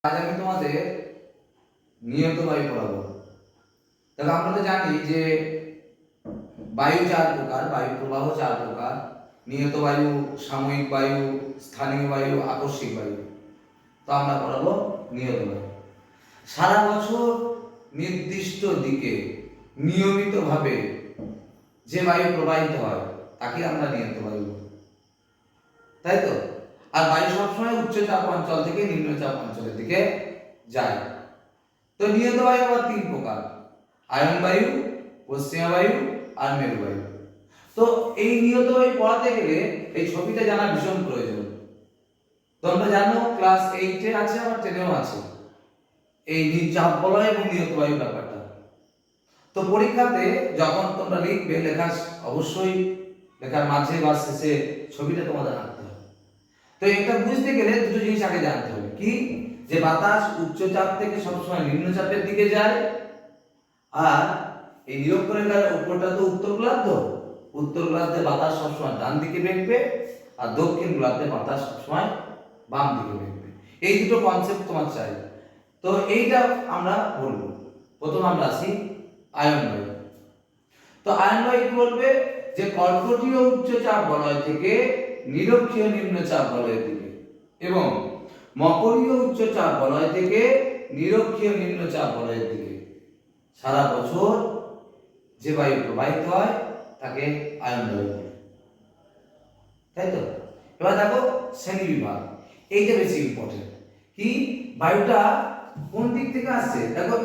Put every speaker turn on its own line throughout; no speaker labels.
আজ আমি তোমাদের নিয়ত বায়ু পড়াবো। তাহলে আমরা তো জানি যে বায়ু চার প্রকার, বায়ু প্রবাহ চার প্রকার: নিয়ত বায়ু, সাময়িক বায়ু, স্থানীয় বায়ু, আকস্মিক বায়ু। তো আমরা পড়াবো নিয়ত বায়ু। সারা বছর নির্দিষ্ট দিকে নিয়মিতভাবে যে বায়ু প্রবাহিত হয় তাকে আমরা নিয়ত বায়ু বলি, তাই তো? আর বায়ু সবসময় উচ্চচাপ অঞ্চল থেকে নিম্নচাপ অঞ্চলের দিকে যায়। তো নিয়ত বায়ু আবার তিন প্রকার: আয়ন বায়ু, পশ্চিমা বায়ু আর মেরু বায়ু। তো এই নিয়ত বায়ু পড়াতে গেলে এই ছবিটা জানা ভীষণ প্রয়োজন। তোমরা জানো ক্লাস 8 এ আছে, আবার 10 এও আছে এই চাপ বলয় এবং নিয়ত বায়ু ব্যাপারটা। তো পরীক্ষাতে যখন তোমরা লিখবে, লেখার অবশ্যই লেখার মাঝে বা শেষে ছবিটা তোমাদের আঁকতে হবে। তো এটা বুঝতে গেলে দুটো জিনিস আগে জানতে হবে। কি? যে বাতাস উচ্চচাপ থেকে সবসময় নিম্নচাপের দিকে যায়, আর এই নিরক্ষরেখার উপরটা তো উত্তর গোলার্ধ, উত্তর গোলার্ধে বাতাস সবসময় ডান দিকে বেঁকবে, আর দক্ষিণ গোলার্ধে বাতাস সবসময় বাম দিকে বেঁকবে। এই দুটো কনসেপ্ট তোমার চাই। তো এইটা আমরা বলবো। প্রথম আমরা আসি আয়ন বায়ু। তো আয়ন বায়ু কি বলবে? যে কর্কটীয় উচ্চচাপ বলয় থেকে নিরক্ষীয় নিম্নচাপ বলয়ের দিকে এবং মকরীয় উচ্চচাপ বলয় থেকে নিরক্ষীয় নিম্নচাপ বলয়ের দিকে সারা বছর যে বায়ু প্রবাহিত হয় তাকে আয়ন বায়ু বলে, তাই তো? এবার দেখো শ্রেণী বিভাগ, এইটা বেশি ইম্পর্টেন্ট। কি? বায়ুটা কোন দিক থেকে আসছে? দেখো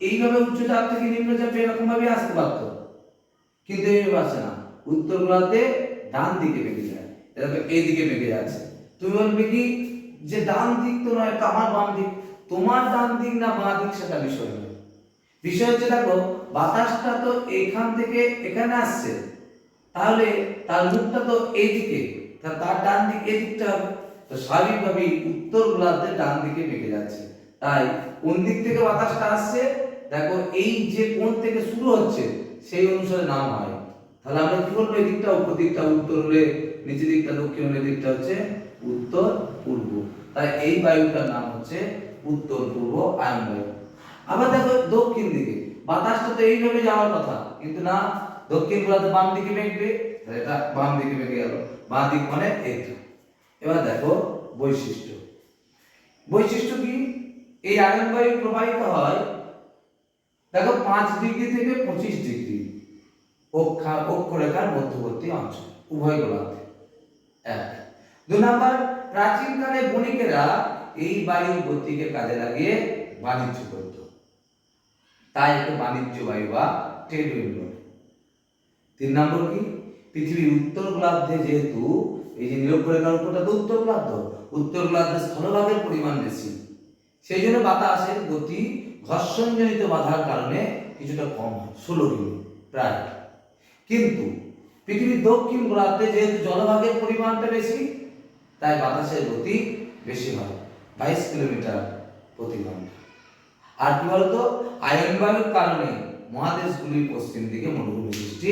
এইভাবে উচ্চচাপ থেকে নিম্নচাপে এরকম ভাবে আসতে পারতো, কিন্তু এইভাবে আসে না। উত্তর গোলার্ধে ডান দিকে বেঁকে যায়, এরকম এই দিকে বেঁকে যাচ্ছে। তুমি বলবে কি যে ডান দিক তো নয়, আমার বাম দিক। তোমার ডান দিক না বাম দিক সেটা বিষয় নয়। বিষয় হচ্ছে দেখো বাতাসটা তো এখান থেকে এখানে আসছে, তাহলে তার মুখটা তো এইদিকে, তার ডান দিক এদিকটা হবে। তো স্বাভাবিকভাবেই উত্তর গোলার্ধে ডান দিকে বেঁকে যাচ্ছে। তাই কোন দিক থেকে বাতাসটা আসছে দেখো, এই যে কোণ থেকে শুরু হচ্ছে সেই অনুসারে নাম হয়। তাহলে আমরা কি বলবো? এই দিকটা উপর দিকটা উত্তর হলে, নিচের দিকটা দক্ষিণ হলে, দিকটা হচ্ছে উত্তর পূর্ব। তাই এই বায়ুটার নাম হচ্ছে উত্তর পূর্ব আয়ন বায়ু। আবার দেখো দক্ষিণ দিকে বাতাসটা তো এইভাবে যাওয়ার কথা, কিন্তু না, দক্ষিণ গোলার্ধে বাম দিকে বেঁকবে, এটা বাম দিকে বেঁকে গেল। বাম দিক মানে এটা। এবার দেখো বৈশিষ্ট্য। বৈশিষ্ট্য কি? এই আয়ন বায়ু প্রবাহিত হয় দেখো 5 ডিগ্রি থেকে 25 ডিগ্রি অক্ষরেখার মধ্যবর্তী অঞ্চল, উভয় গোলার্ধে। এক। 2 নাম্বার, প্রাচীনকালে বণিকেরা এই বায়ুর গতিকে কাজে লাগিয়ে বাণিজ্য করত, তাই একে বাণিজ্য বায়ু বা ট্রেড উইন্ড বলে। 3 নম্বর কি? পৃথিবীর উত্তর গোলার্ধে যেহেতু এই যে নিরক্ষরেখার উপরটা তো উত্তর গোলার্ধ, উত্তর গোলার্ধে স্থলভাগের পরিমাণ বেশি, সেই জন্য বাতাসের গতি ঘর্ষণজনিত বাধার কারণে কিছুটা কম হয়, 16 ডিগ্রি প্রায়। কিন্তু পৃথিবীর দক্ষিণ গোলার্ধে যেহেতু জলভাগের পরিমাণটা বেশি, তাই বাতাসের গতি বেশি হয়, 22 কিলোমিটার প্রতি ঘন্টা। আর কি বলতো? আয়ন বায়ুর কারণে মহাদেশগুলির পশ্চিম দিকে মরুভূমি সৃষ্টি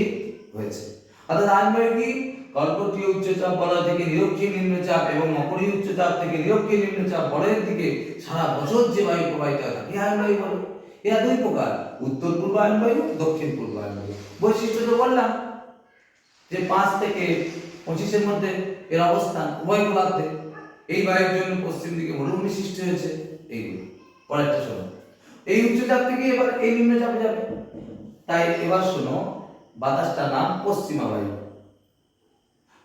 হয়েছে। অর্থাৎ আয়ন বায়ু কি? কর্কটীয় উচ্চচাপ বলয় থেকে নিরক্ষীয় নিম্নচাপ এবং মকরীয় উচ্চচাপ থেকে নিরক্ষীয় নিম্নচাপ বলয়ের দিকে সারা বছর যে বায়ু প্রবাহিত হয় তাকে আয়ন বায়ু বলে। এরা দুই প্রকার: উত্তর পূর্ব আয়ন বায়ু, দক্ষিণ পূর্ব আয়ন বায়ু। বৈশিষ্ট্য তো বললাম যে 5 থেকে 25 এর মধ্যে এর অবস্থান, উভয় গোলার্ধে। এই বায়ুর জন্য পশ্চিম দিকে মরুভূমি সৃষ্টি হয়েছে। এইগুলো পরেরটা শোনো। এই উচ্চচাপ থেকে এবার এই নিম্নচাপে যাবে, তাই এবার শোনো বাতাসটার নাম পশ্চিমা বায়ু।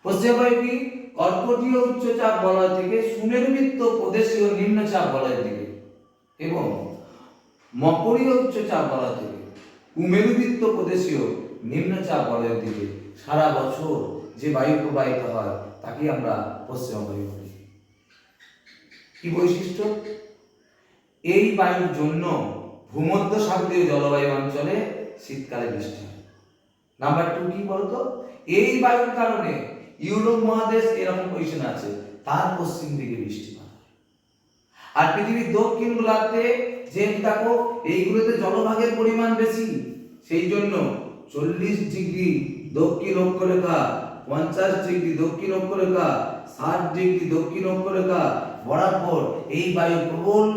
পশ্চিমা বায়ু কি? কর্কটীয় উচ্চচাপ বলয় থেকে সুমেরুবৃত্ত প্রদেশীয় নিম্নচাপ বলয়ের দিকে এবং মকরীয় উচ্চচাপ বলয় থেকে কুমেরুবৃত্ত প্রদেশীয় নিম্নচাপ বলয়ের দিকে সারা বছর যে বায়ু প্রবাহিত হয় তাকে আমরা পশ্চিমা বায়ু বলি। কি বৈশিষ্ট্য? এই বায়ুর জন্য ভূমধ্যসাগরীয় জলবায়ু অঞ্চলে শীতকালে বৃষ্টি হয়। নাম্বার 2 কি বলতো? এই বায়ুর কারণে ইউরোপ মহাদেশ এরকম পজিশন আছে, তার পশ্চিম দিকে বৃষ্টিপাত হয়। আর পৃথিবীর দক্ষিণ গোলার্ধে যেহেতু দেখো এইগুলোতে জলভাগের পরিমাণ বেশি, সেই জন্য 40 ডিগ্রি দক্ষিণ অক্ষরেখা, 50 ডিগ্রি দক্ষিণ অক্ষরেখা, 60 ডিগ্রি দক্ষিণ অক্ষরেখা বরাবর এই বায়ু প্রবল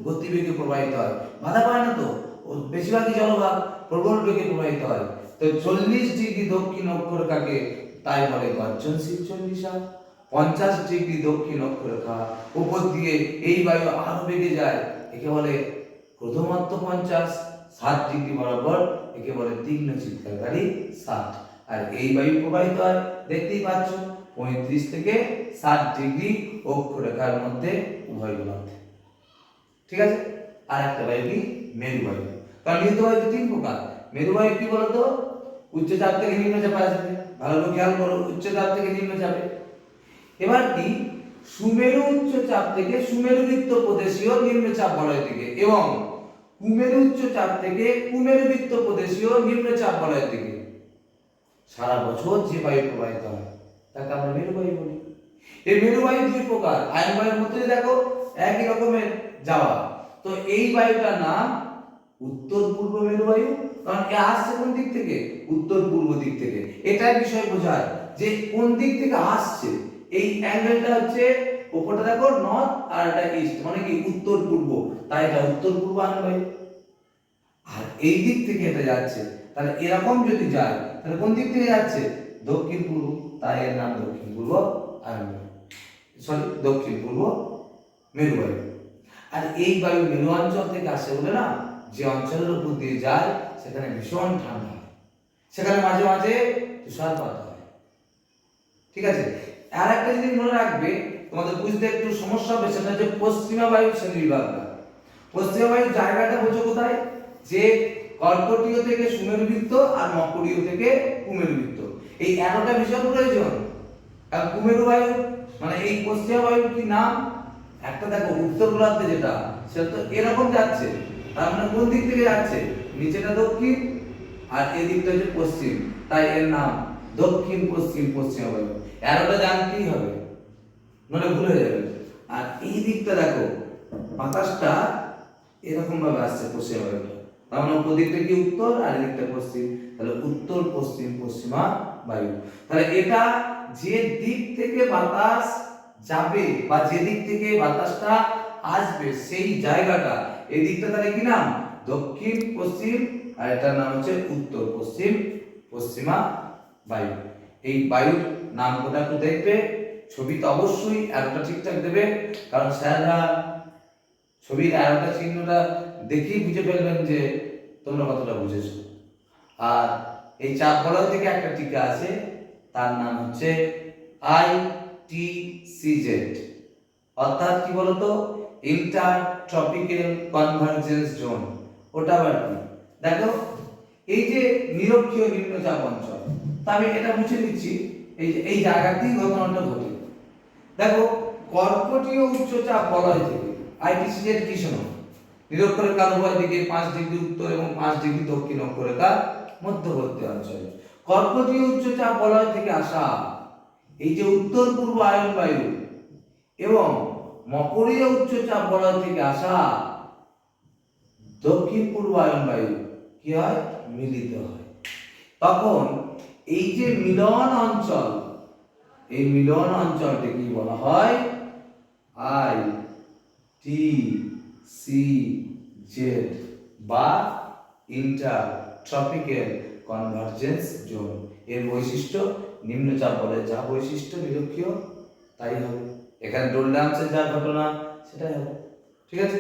গতিবেগে প্রবাহিত হয়, বাধা পায় না তো, ও বেশিরভাগই জলভাগ প্রবল বেগে প্রবাহিত হয়। তো 40 ডিগ্রি দক্ষিণ অক্ষরেখাকে তাই বলে গর্জনশীল চল্লিশা। 50 ডিগ্রি দক্ষিণ অক্ষরেখা উপর দিয়ে এই বায়ু আরো বেগে যায়, একে বলে ক্রোধমাত্র 50। 60 ডিগ্রি বরাবর একে বলে তীক্ষ্ণ চিৎকারকারী 60। আর এই বায়ু প্রবাহিত হয় দেখতেই পাচ্ছ 35 থেকে 60 ডিগ্রি অক্ষরেখার মধ্যে উভয় গোলার্ধে। ঠিক আছে। আর একটা বায়ু কি মেরুবায়ু। কারণ মেরুবায়ু তো 3 প্রকার। মেরুবায়ু কি বলতো, উচ্চচাপ থেকে নিম্নচাপে আসবে, ভালো করে খেয়াল করো, উচ্চচাপ থেকে নিম্নচাপে। এবার কি সুমেরু উচ্চচাপ থেকে সুমেরুবৃত্ত প্রদেশীয় নিম্নচাপ বলয় থেকে, এবং কুমেরু উচ্চচাপ থেকে কুমেরুবৃত্ত প্রদেশীয় নিম্নচাপ বলয় থেকে সারা বছর যে বায়ু প্রবাহিত হয় তাকে আমরা মেরুবায়ু বলি। এই মেরুবায়ু 2 প্রকার। আয়ন বায়ুর মধ্যে দেখো একই রকমের যাওয়া, তো এই বায়ুটার নাম উত্তর পূর্ব মেরুবায়ু, কারণ এ আসছে কোন দিক থেকে, উত্তর পূর্ব দিক থেকে। এটাই বিষয় বোঝায় যে কোন দিক থেকে আসছে। এই অ্যাঙ্গেলটা হচ্ছে উপরটা দেখো নর্থ আর এটা ইস্ট, মানে কি উত্তর পূর্ব, তাই এটা উত্তর পূর্ব আয়ন বায়ু। আর এই দিক থেকে এটা যাচ্ছে, তাহলে এরকম যদি যায় তাহলে কোন দিক থেকে যাচ্ছে, দক্ষিণ পূর্ব, তাই এর নাম দক্ষিণ পূর্ব আয়ন বায়ু, সরি দক্ষিণ পূর্ব মেরুবায়ু। আর এই বায়ু মেরু অঞ্চল থেকে আসে বলে না, যে অঞ্চলের উপর দিয়ে যায় সেখানে ভীষণ ঠান্ডা হয়, সেখানে মাঝে মাঝে তুষারপাত হয়। ঠিক আছে। আর একটা জিনিস মনে রাখবে, তোমাদের বুঝতে একটু সমস্যা হবে, সেটা হচ্ছে পশ্চিমা বায়ু শ্রেণী বিভাগটা। পশ্চিমা বায়ুর জায়গাটা বোঝো কোথায়, যে কর্কটীয় থেকে সুমেরুবৃত্ত আর মকরীয় থেকে কুমেরুবৃত্ত, এই এতটা ভীষণ প্রয়োজন। আর কুমেরু বায়ু মানে এই পশ্চিমা বায়ুর কি নাম, একটা দেখো উত্তর গোলার্ধে যেটা সেটা তো এরকম যাচ্ছে, তার মানে কোন দিক থেকে যাচ্ছে, নিচেটা দক্ষিণ আর এই দিকটা হচ্ছে পশ্চিম, তাই এর নাম দক্ষিণ পশ্চিম পশ্চিমা বায়ু। এরটা জানতেই হবে, নইলে ভুলে যাবে। আর এই দিকটা দেখো বাতাসটা এরকম ভাবে আসছে পশ্চিমা বায়ুটা, তার মানে উপর দিকটা কি উত্তর আর এই দিকটা পশ্চিম, তাহলে উত্তর পশ্চিম পশ্চিমা বায়ু। তাহলে এটা যে দিক থেকে বাতাস যাবে বা যে দিক থেকে বাতাসটা আসবে সেই জায়গাটা, এই দিকটা তাহলে কি নাম, দক্ষিণ পশ্চিম, আর এটার নাম হচ্ছে উত্তর পশ্চিম পশ্চিমা বায়ু। এই বায়ুর নাম কোটা একটু দেখবে, ছবিতে অবশ্যই এতটা ঠিকঠাক দেবে, কারণ স্যাররা ছবির আরেকটা চিহ্নটা দেখেই বুঝে ফেলবেন যে তোমরা কতটা বুঝেছো। আর এই চাপ বলয় থেকে একটা টিকা আছে, তার নাম হচ্ছে ITCZ, অর্থাৎ কি বলতো, ইন্টার ট্রপিক্যাল কনভার্জেন্স জোন। ওটা আবার কি দেখো, এই যে নিরক্ষীয় নিম্নচাপ অঞ্চল, তা আমি এটা মুছে দিচ্ছি, এই যে এই জায়গাতেই ঘটনাটা ঘটে। দেখো কর্কটীয় উচ্চচাপ বলয় থেকে ITCZ কি শোনো, নিরক্ষরেখার উভয় দিকে 5 ডিগ্রি উত্তর এবং 5 ডিগ্রি দক্ষিণ অক্ষরেখার মধ্যবর্তী অঞ্চলে কর্কটীয় উচ্চচাপ বলয় থেকে আসা এই যে উত্তর পূর্ব আয়ন বায়ু এবং মকরীয় উচ্চচাপ বলয় থেকে আসা দক্ষিণ পূর্ব আয়ন বায়ু কি হয়, মিলিত হয়। তখন এই যে মিলন অঞ্চল, এই মিলন অঞ্চলকে কি বলা হয়, ITCZ বা ইন্টার ট্রপিক্যাল কনভার্জেন্স জোন। এর বৈশিষ্ট্য নিম্নচাপ বলে যা বৈশিষ্ট্য নিরক্ষীয় তাই হবে, এখানে ডোলডান্সের যা ঘটনা সেটাই হবে। ঠিক আছে।